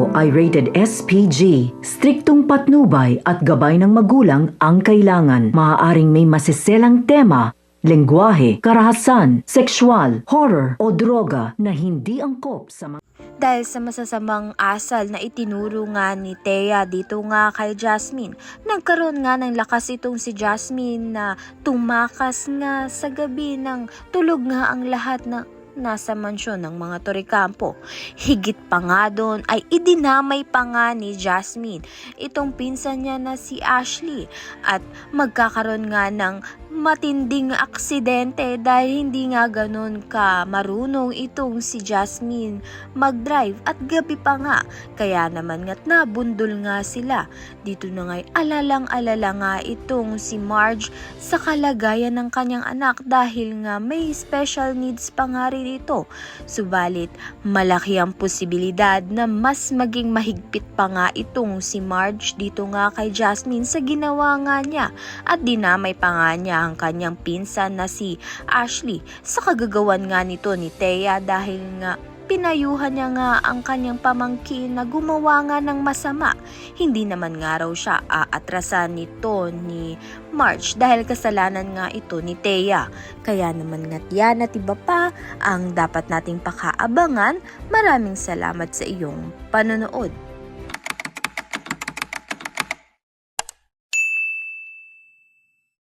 ito ay rated SPG. Striktong patnubay at gabay ng magulang ang kailangan. Maaaring may masiselang tema, lengguwahe, karahasan, sexual, horror o droga na hindi angkop sa mga Dahil sa masasamang asal na itinuro nga ni Thea dito nga kay Jasmine, nagkaroon nga ng lakas itong si Jasmine na tumakas nga sa gabi ng tulog nga ang lahat ng nasa mansyon ng mga Torrecampo. Higit pa nga doon ay idinamay pa nga ni Jasmine itong pinsan niya na si Ashley at magkakaroon nga ng matinding aksidente dahil hindi nga ganun ka marunong itong si Jasmine mag-drive at gabi pa nga. Kaya naman nga't nabundol nga sila. Dito na nga'y alalang-alala nga itong si Marge sa kalagayan ng kanyang anak dahil nga may special needs pa nga rin ito. Subalit malaki ang posibilidad na mas maging mahigpit pa nga itong si Marge dito nga kay Jasmine sa ginawa nga niya at dinamay pa nga niya ang kanyang pinsan na si Ashley sa kagagawan nga nito ni Thea dahil nga pinayuhan niya nga ang kanyang pamangkin na gumawa nga ng masama. Hindi naman nga raw siya aatrasan nito ni Marge dahil kasalanan nga ito ni Thea. Kaya naman nga yan at iba pa ang dapat nating pakaabangan. Maraming salamat sa iyong panonood.